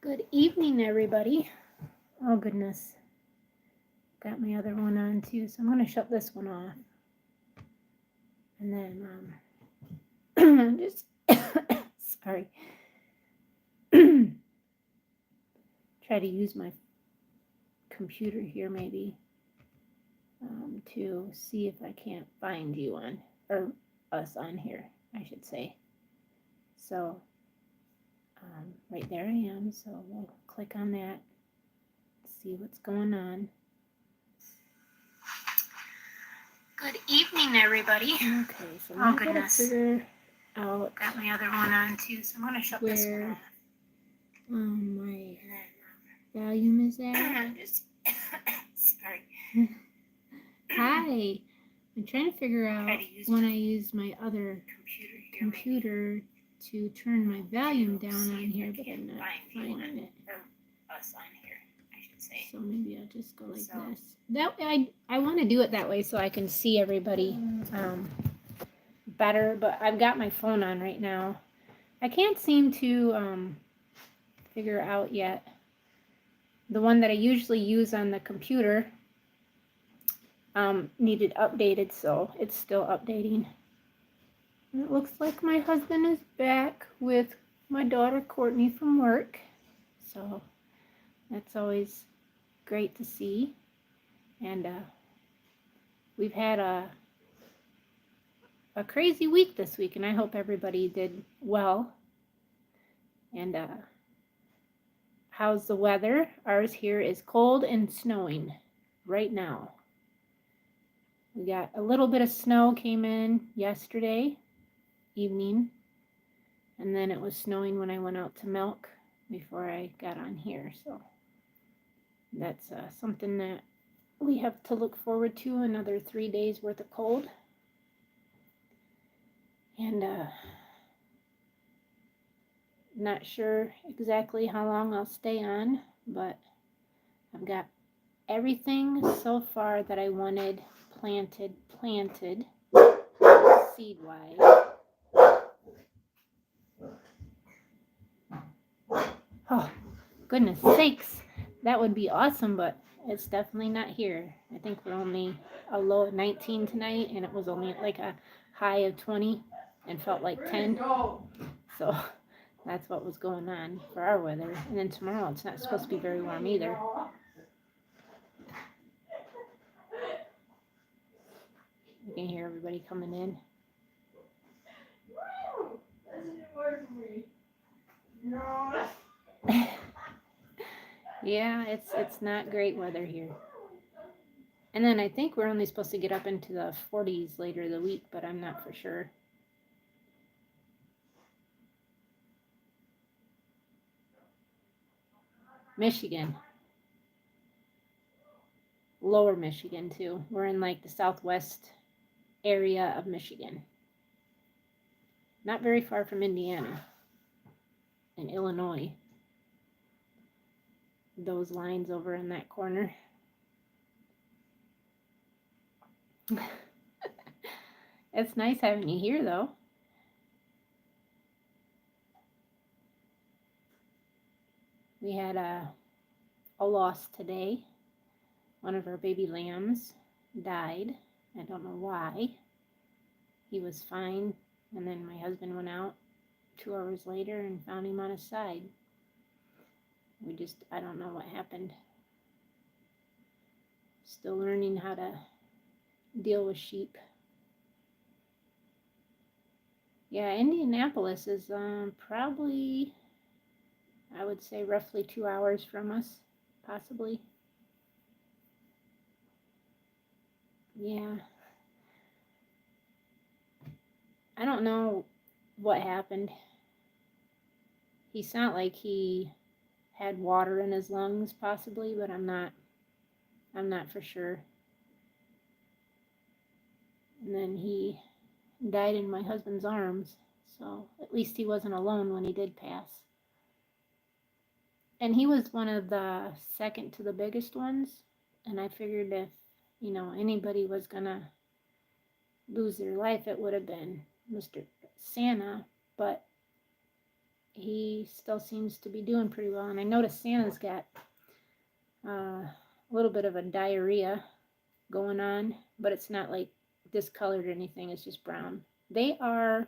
Good evening, everybody. Oh, goodness. Got my other one on, too, so I'm going to shut this one off. And then, just, sorry. Try to use my computer here, maybe, to see if I can't find you on, or us on here, I should say. So, right there I am, so we'll click on that, see what's going on. Good evening, everybody. Okay, so I'm going to figure out. Got my other one on too, so I'm going to shut this one off. My volume is at. Sorry. Hi. I'm trying to figure out when I use my other computer to turn my volume down on here, but I'm not finding it. Us on here, I should say. So maybe I'll just go like this. That I want to do it that way so I can see everybody better, but I've got my phone on right now. I can't seem to figure out yet. The one that I usually use on the computer needed updated, so it's still updating. And it looks like my husband is back with my daughter Courtney from work, so that's always great to see. And we've had a crazy week this week, and I hope everybody did well. And how's the weather? Ours here is cold and snowing right now. We got a little bit of snow came in yesterday evening, and then it was snowing when I went out to milk before I got on here. So that's something that we have to look forward to, another 3 days worth of cold. And not sure exactly how long I'll stay on, but I've got everything so far that I wanted planted seed-wise. Oh, goodness sakes. That would be awesome, but it's definitely not here. I think we're only a low of 19 tonight, and it was only like a high of 20 and felt like 10. So that's what was going on for our weather. And then tomorrow it's not supposed to be very warm either. You can hear everybody coming in. Yeah, it's not great weather here. And then I think we're only supposed to get up into the 40s later the week, but I'm not for sure. Michigan. Lower Michigan too. We're in like the southwest area of Michigan. Not very far from Indiana and Illinois. Those lines over in that corner. It's nice having you here though. We had a loss today. One of our baby lambs died. I don't know why. He was fine, and then my husband went out 2 hours later and found him on his side. I don't know what happened. Still learning how to deal with sheep. Yeah, Indianapolis is probably, I would say, roughly 2 hours from us, possibly. Yeah. I don't know what happened. He sounded like he had water in his lungs, possibly, but I'm not for sure. And then he died in my husband's arms, so at least he wasn't alone when he did pass. And he was one of the second to the biggest ones, and I figured if, anybody was gonna lose their life, it would have been Mr. Santa, but he still seems to be doing pretty well. And I noticed Santa's got a little bit of a diarrhea going on, but it's not like discolored or anything. It's just brown. They are,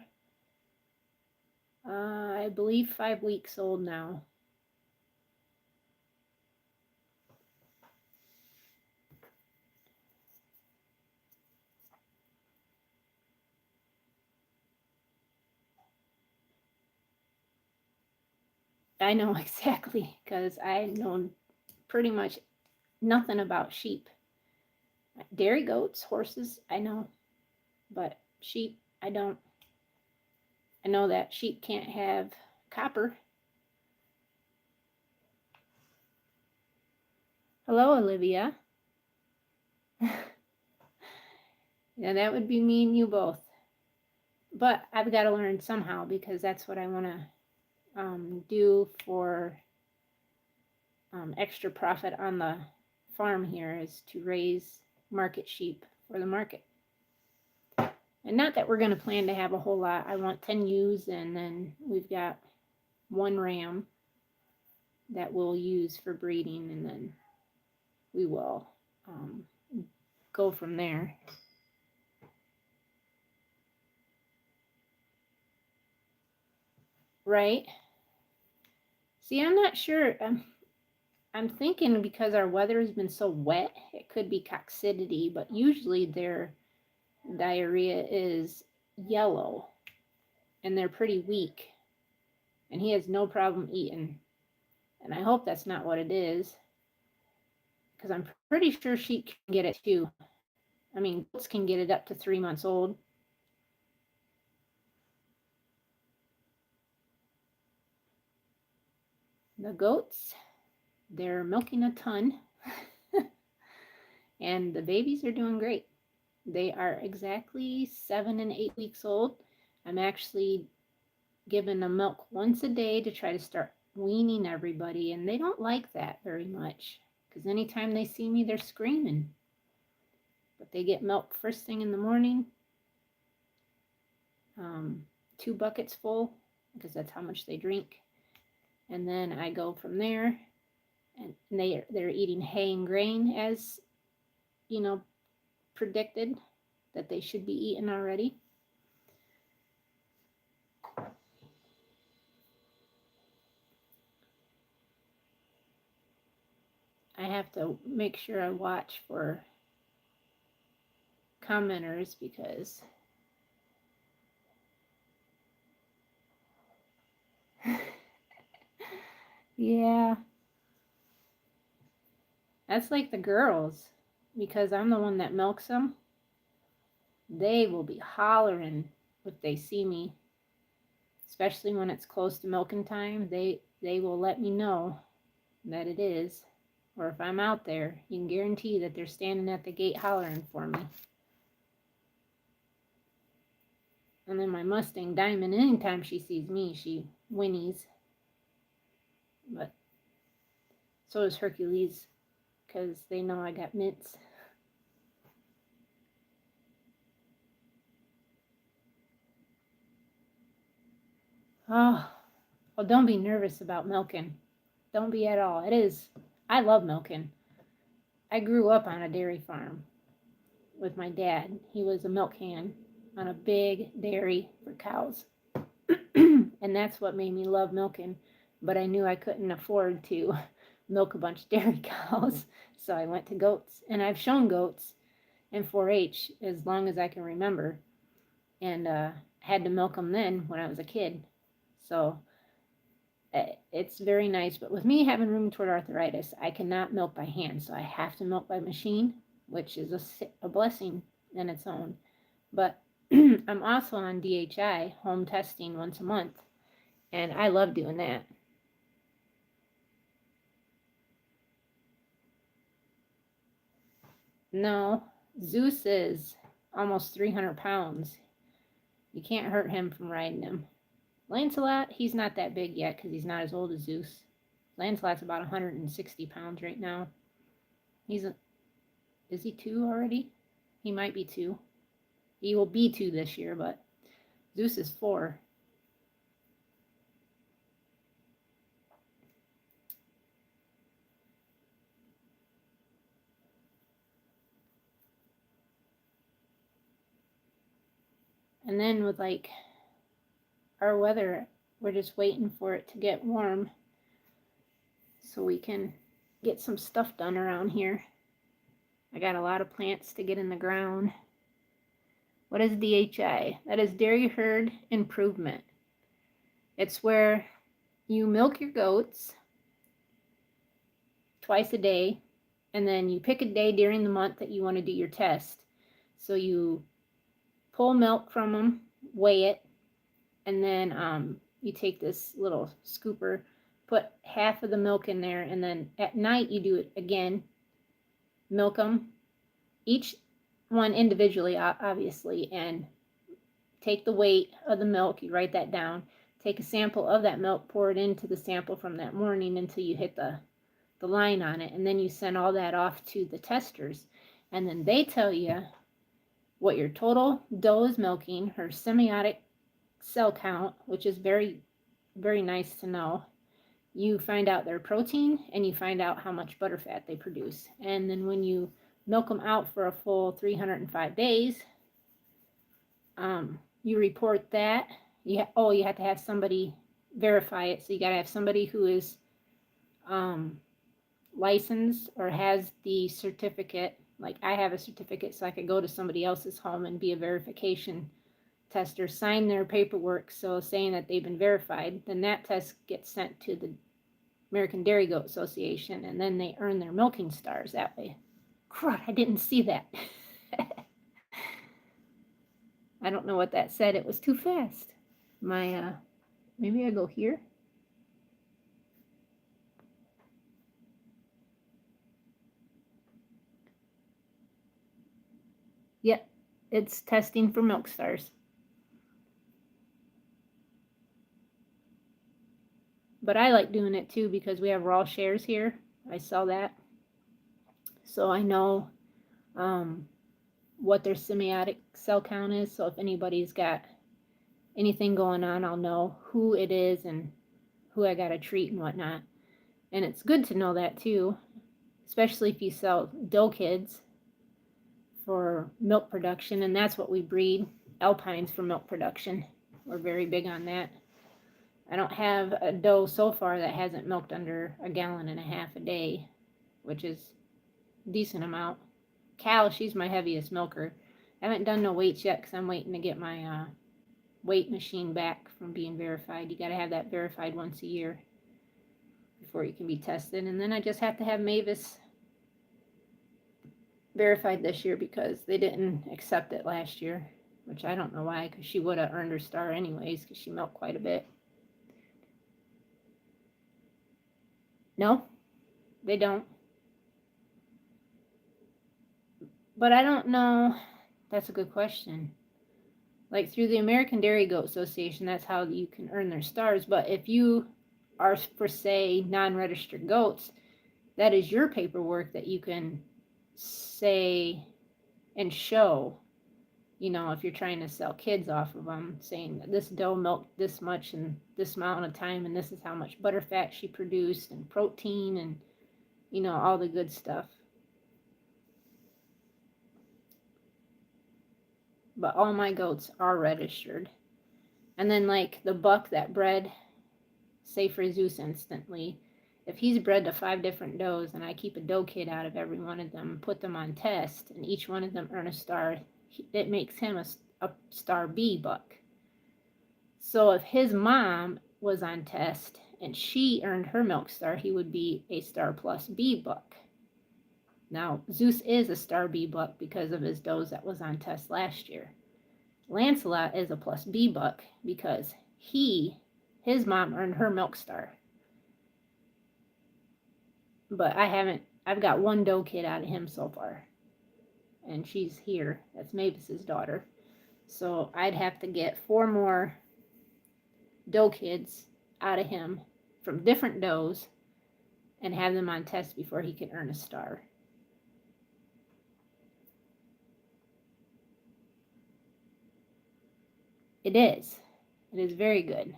I believe, 5 weeks old now. I know exactly because I know pretty much nothing about sheep. Dairy goats, horses, I know, but sheep, I don't. I know that sheep can't have copper. Hello, Olivia. Yeah, that would be me and you both. But I've got to learn somehow because that's what I want to do for extra profit on the farm here is to raise market sheep for the market. And not that we're going to plan to have a whole lot. I want 10 ewes, and then we've got one ram that we'll use for breeding, and then we will go from there. Right? See, I'm not sure. I'm thinking because our weather has been so wet, it could be coccidity, but usually their diarrhea is yellow and they're pretty weak. And he has no problem eating. And I hope that's not what it is because I'm pretty sure sheep can get it too. I mean, goats can get it up to 3 months old. The goats, they're milking a ton. And the babies are doing great. They are exactly 7 and 8 weeks old. I'm actually giving them milk once a day to try to start weaning everybody, and they don't like that very much because anytime they see me, they're screaming. But they get milk first thing in the morning, 2 buckets full because that's how much they drink, and then I go from there, and they're eating hay and grain as you know predicted that they should be eating already. I have to make sure I watch for commenters because yeah, that's like the girls because I'm the one that milks them. They will be hollering if they see me, especially when it's close to milking time. They will let me know that it is, or if I'm out there, you can guarantee that they're standing at the gate hollering for me. And then my Mustang Diamond, anytime she sees me, she whinnies. But so does Hercules, because they know I got mitts. Oh, well, don't be nervous about milking. Don't be at all. It is. I love milking. I grew up on a dairy farm with my dad. He was a milk hand on a big dairy for cows. And that's what made me love milking. But I knew I couldn't afford to milk a bunch of dairy cows. So I went to goats. And I've shown goats in 4 H as long as I can remember. And had to milk them then when I was a kid. So it's very nice. But with me having rheumatoid arthritis, I cannot milk by hand. So I have to milk by machine, which is a blessing in its own. But I'm also on DHI, home testing once a month. And I love doing that. No, Zeus is almost 300 pounds. You can't hurt him from riding him. Lancelot, he's not that big yet because he's not as old as Zeus. Lancelot's about 160 pounds right now. Is he 2 already? He might be 2. He will be 2 this year, but Zeus is 4. And then with like our weather, we're just waiting for it to get warm so we can get some stuff done around here. I got a lot of plants to get in the ground. What is DHI? That is Dairy Herd Improvement. It's where you milk your goats twice a day, and then you pick a day during the month that you want to do your test. So you pull milk from them, weigh it, and then you take this little scooper, put half of the milk in there, and then at night you do it again, milk them, each one individually, obviously, and take the weight of the milk, you write that down, take a sample of that milk, pour it into the sample from that morning until you hit the line on it, and then you send all that off to the testers, and then they tell you what your total doe is milking, her semiotic cell count, which is very, very nice to know. You find out their protein, and you find out how much butterfat they produce. And then when you milk them out for a full 305 days, you report that. You have to have somebody verify it. So you got to have somebody who is licensed or has the certificate. Like I have a certificate, so I could go to somebody else's home and be a verification tester, sign their paperwork, so saying that they've been verified. Then that test gets sent to the American Dairy Goat Association, and then they earn their milking stars that way. Crud, I didn't see that. I don't know what that said. It was too fast. Maybe I go here. Yep, it's testing for milk stars. But I like doing it too because we have raw shares here. I sell that. So I know what their semiotic cell count is. So if anybody's got anything going on, I'll know who it is and who I got to treat and whatnot. And it's good to know that too, especially if you sell doe kids for milk production. And that's what we breed, alpines, for milk production. We're very big on that. I don't have a doe so far that hasn't milked under 1.5 gallons a day, which is a decent amount. Cal, she's my heaviest milker. I haven't done no weights yet because I'm waiting to get my weight machine back from being verified. You got to have that verified once a year before you can be tested. And then I just have to have Mavis verified this year because they didn't accept it last year, which I don't know why, because she would have earned her star anyways because she milked quite a bit. No, they don't. But I don't know. That's a good question. Like through the American Dairy Goat Association, that's how you can earn their stars. But if you are, for say, non-registered goats, that is your paperwork that you can say and show. You know, if you're trying to sell kids off of them, saying that this doe milked this much in this amount of time, and this is how much butterfat she produced, and protein, and, you know, all the good stuff. But all my goats are registered. And then, like, the buck that bred, say for Zeus instantly, if he's bred to 5 different does, and I keep a doe kid out of every one of them, put them on test, and each one of them earn a star, it makes him a star B buck. So if his mom was on test and she earned her milk star, he would be a star plus B buck. Now, Zeus is a star B buck because of his does that was on test last year. Lancelot is a plus B buck because his mom earned her milk star. But I've got one doe kid out of him so far. And she's here. That's Mavis's daughter. So I'd have to get 4 more doe kids out of him from different does and have them on test before he can earn a star. It is. It is very good.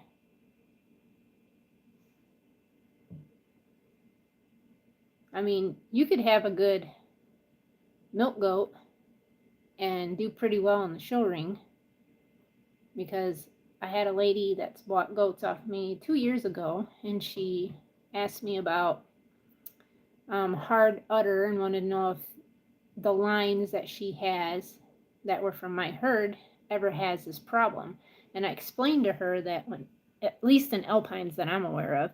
I mean, you could have a good milk goat and do pretty well in the show ring, because I had a lady that's bought goats off me 2 years ago, and she asked me about hard udder and wanted to know if the lines that she has that were from my herd ever has this problem. And I explained to her that when, at least in alpines that I'm aware of,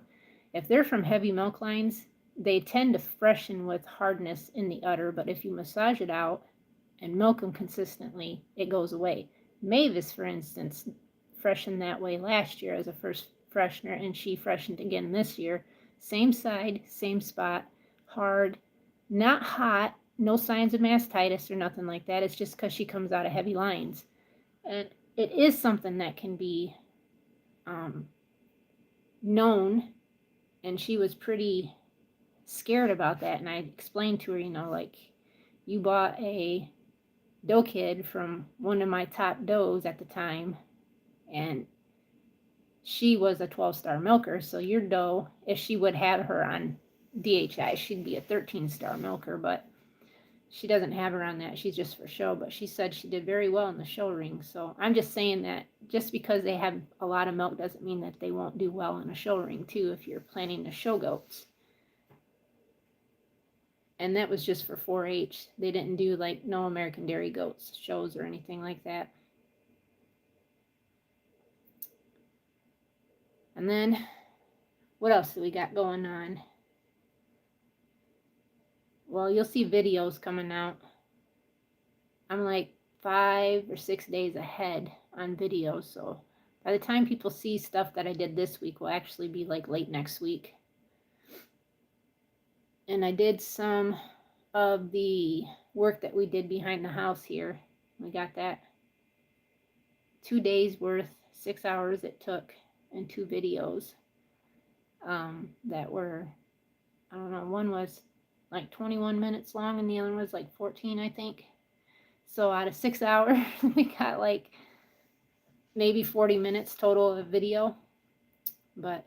if they're from heavy milk lines, they tend to freshen with hardness in the udder, but if you massage it out and milk them consistently, it goes away. Mavis, for instance, freshened that way last year as a first freshener, and she freshened again this year. Same side, same spot, hard, not hot, no signs of mastitis or nothing like that. It's just because she comes out of heavy lines. And it is something that can be um, known, and she was pretty scared about that. And I explained to her, like, you bought a doe kid from one of my top does at the time, and she was a 12-star milker. So your doe, if she would have her on DHI, she'd be a 13-star milker, but she doesn't have her on that. She's just for show, but she said she did very well in the show ring. So I'm just saying that just because they have a lot of milk doesn't mean that they won't do well in a show ring too if you're planning to show goats. And that was just for 4-H. They didn't do like no American Dairy Goats shows or anything like that. And then what else do we got going on? Well, you'll see videos coming out. I'm like 5 or 6 days ahead on videos, so by the time people see stuff that I did this week will actually be like late next week. And I did some of the work that we did behind the house here. We got that 2 days worth, 6 hours it took, and 2 videos that were, I don't know, one was like 21 minutes long and the other was like 14, I think. So out of 6 hours, we got like maybe 40 minutes total of video. But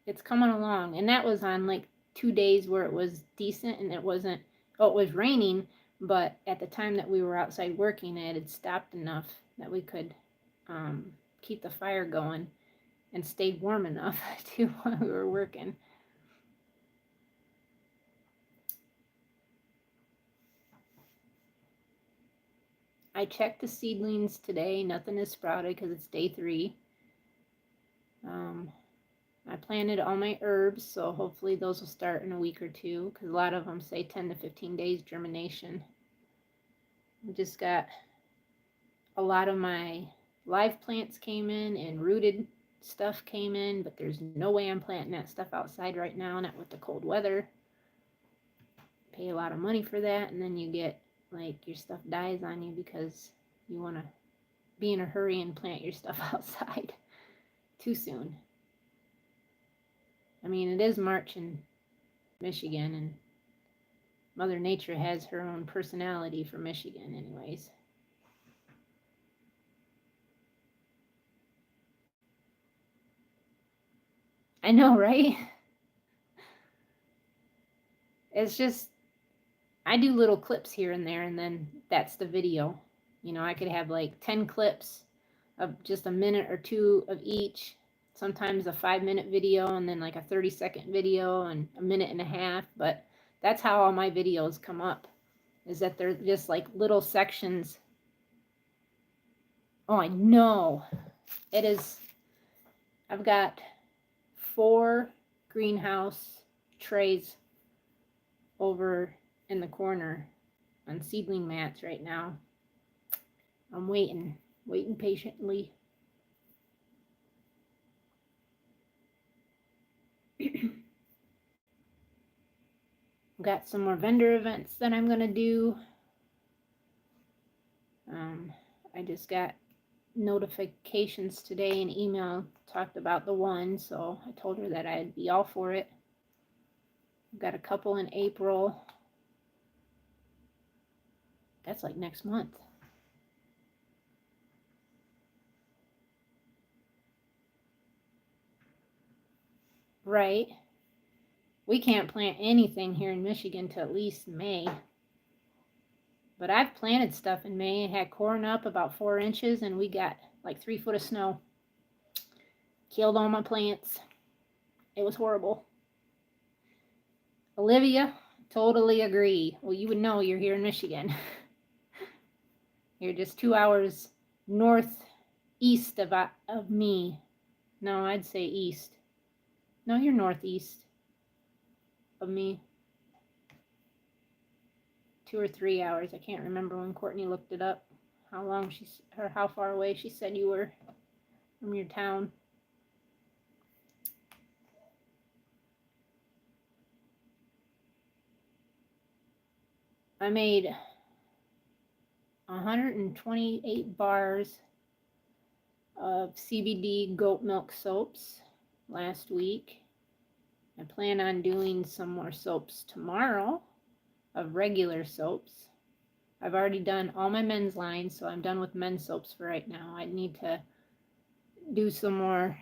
it's coming along. And that was on like 2 days where it was decent and it wasn't, it was raining, but at the time that we were outside working, it had stopped enough that we could keep the fire going and stayed warm enough too while we were working. I checked the seedlings today. Nothing is sprouted because it's day 3. I planted all my herbs, so hopefully those will start in a week or 2 because a lot of them say 10 to 15 days germination. We just got a lot of my live plants came in and rooted stuff came in, but there's no way I'm planting that stuff outside right now, not with the cold weather. Pay a lot of money for that, and then you get like your stuff dies on you because you want to be in a hurry and plant your stuff outside too soon. I mean, it is March in Michigan, and Mother Nature has her own personality for Michigan anyways. I know, right? It's just, I do little clips here and there, and then that's the video. I could have like 10 clips of just a minute or 2 of each. Sometimes a 5-minute video, and then like a 30-second video, and a minute and a half. But that's how all my videos come up, is that they're just like little sections. Oh, I know. It is. I've got 4 greenhouse trays over in the corner on seedling mats right now. I'm waiting patiently. Got some more vendor events that I'm gonna do. I just got notifications today, and email talked about the one, so I told her that I'd be all for it. I've got a couple in April. That's like next month. Right. We can't plant anything here in Michigan till at least May. But I've planted stuff in May and had corn up about 4 inches, and we got like 3 foot of snow. Killed all my plants. It was horrible. Olivia, totally agree. Well, you would know, you're here in Michigan. You're just 2 hours northeast of me. No, I'd say east. No, you're northeast of me. 2 or 3 hours. I can't remember when Courtney looked it up. How far away she said you were from your town. I made 128 bars of CBD goat milk soaps last week. I plan on doing some more soaps tomorrow of regular soaps. I've already done all my men's lines, so I'm done with men's soaps for right now. I need to do some more.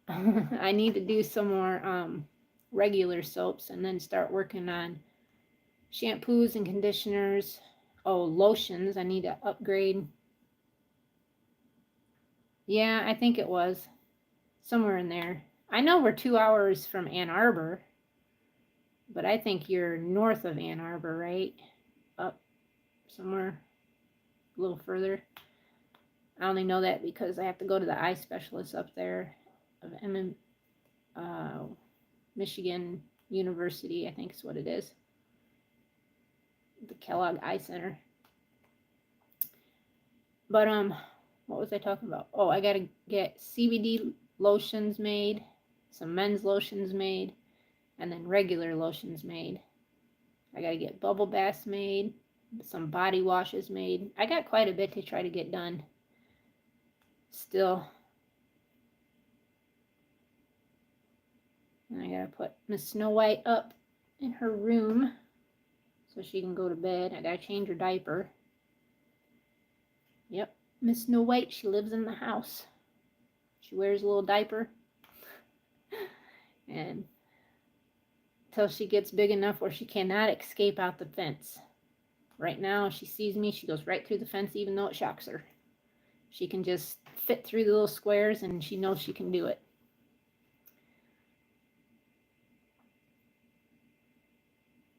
I need to do some more regular soaps and then start working on shampoos and conditioners. Oh, lotions. I need to upgrade. Yeah, I think it was somewhere in there. I know we're 2 hours from Ann Arbor, but I think you're north of Ann Arbor, right? Up somewhere a little further. I only know that because I have to go to the eye specialist up there of Michigan University, I think is what it is. The Kellogg Eye Center. But what was I talking about? Oh, I gotta get CBD lotions made, some men's lotions made, and then regular lotions made. I gotta get bubble baths made, some body washes made. I got quite a bit to try to get done still. And I gotta put Miss Snow White up in her room so she can go to bed. I gotta change her diaper. Yep, Miss Snow White, she lives in the house. She wears a little diaper. And until she gets big enough where she cannot escape out the fence. Right now, she sees me, she goes right through the fence even though it shocks her. She can just fit through the little squares and she knows she can do it.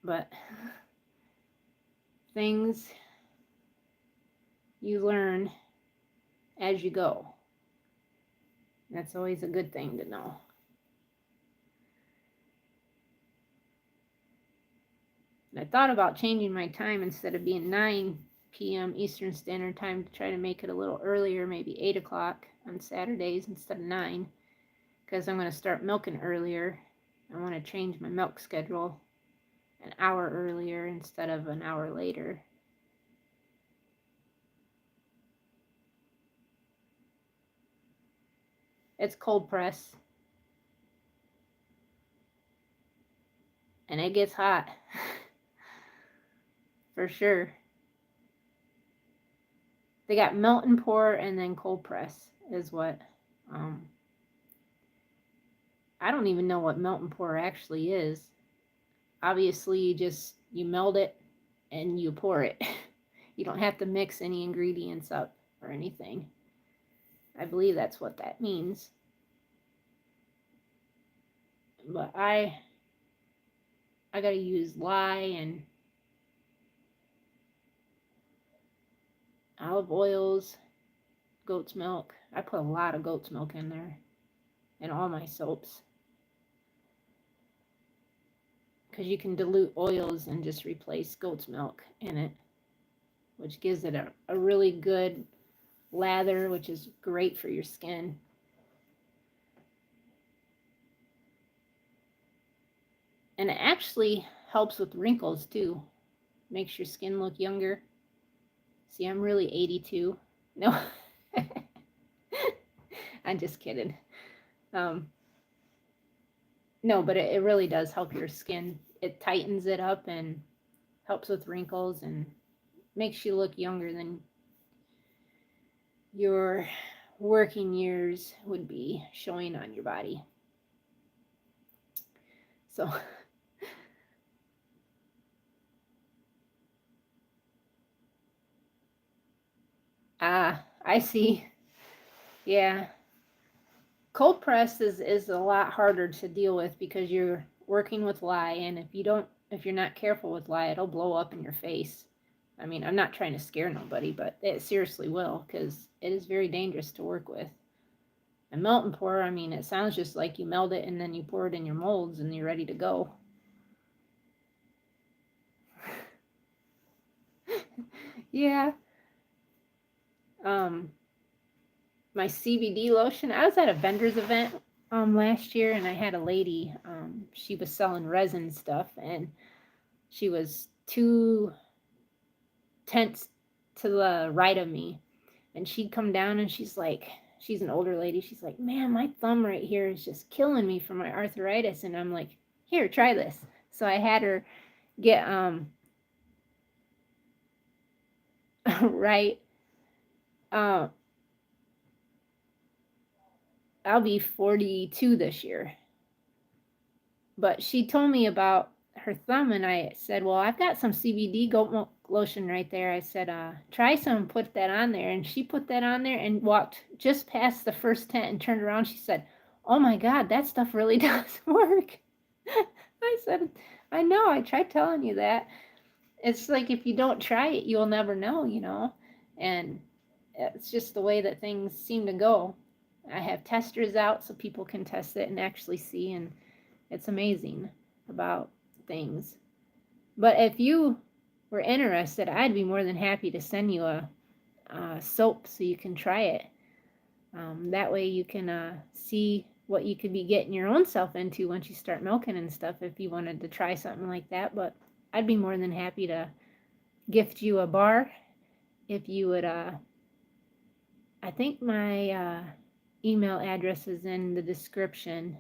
But things you learn as you go. That's always a good thing to know. And I thought about changing my time instead of being 9 p.m. Eastern Standard Time to try to make it a little earlier, maybe 8 o'clock on Saturdays instead of 9, because I'm going to start milking earlier. I want to change my milk schedule an hour earlier instead of an hour later. It's cold press. And it gets hot. For sure. They got melt and pour and then cold press is what. I don't even know what melt and pour actually is. Obviously, you melt it and you pour it. You don't have to mix any ingredients up or anything. I believe that's what that means. But I gotta use lye and olive oils, goat's milk. I put a lot of goat's milk in there in all my soaps. Because you can dilute oils and just replace goat's milk in it, which gives it a really good lather, which is great for your skin. And it actually helps with wrinkles too. Makes your skin look younger. See, I'm really 82. No, I'm just kidding. No, but it really does help your skin. It tightens it up and helps with wrinkles and makes you look younger than your working years would be showing on your body. So Ah, I see. Yeah. Cold press is a lot harder to deal with because you're working with lye, and if you're not careful with lye, it'll blow up in your face. I mean, I'm not trying to scare nobody, but it seriously will because it is very dangerous to work with. And melt and pour, I mean, it sounds just like you melt it and then you pour it in your molds and you're ready to go. Yeah. Um, my CBD lotion. I was at a vendor's event last year, and I had a lady. She was selling resin stuff, and she was 2 tenths to the right of me, and she'd come down, and she's like, she's an older lady. She's like, man, my thumb right here is just killing me from my arthritis, and I'm like, here, try this. So I had her get right. Uh, I'll be 42 this year. But she told me about her thumb, and I said, well, I've got some CBD goat milk lotion right there. I said, try some, put that on there. And she put that on there and walked just past the first tent and turned around. She said, oh my God, that stuff really does work. I said, I know, I tried telling you that. It's like if you don't try it, you'll never know. And it's just the way that things seem to go. I have testers out so people can test it and actually see, and it's amazing about things. But if you were interested, I'd be more than happy to send you a soap so you can try it. That way you can see what you could be getting your own self into once you start milking and stuff if you wanted to try something like that. But I'd be more than happy to gift you a bar if you would. I think my email address is in the description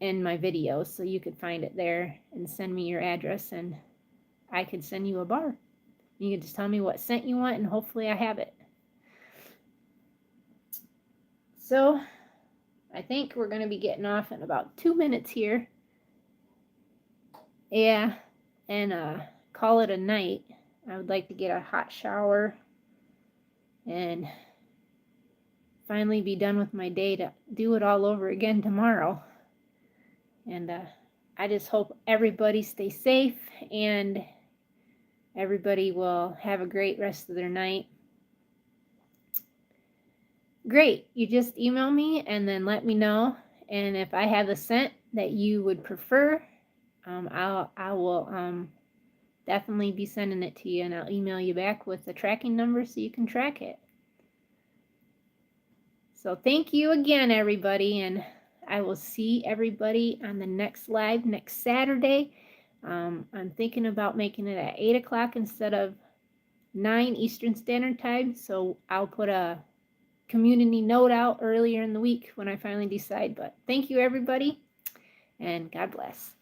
in my video, so you could find it there and send me your address, and I could send you a bar. You can just tell me what scent you want, and hopefully I have it. So I think we're going to be getting off in about 2 minutes here. Yeah, and call it a night. I would like to get a hot shower and finally be done with my day to do it all over again tomorrow. And I just hope everybody stays safe and everybody will have a great rest of their night. Great. You just email me and then let me know. And if I have a scent that you would prefer, I will definitely be sending it to you, and I'll email you back with the tracking number so you can track it. So thank you again, everybody, and I will see everybody on the next live next Saturday. I'm thinking about making it at 8 o'clock instead of 9 Eastern Standard Time, so I'll put a community note out earlier in the week when I finally decide. But thank you, everybody, and God bless.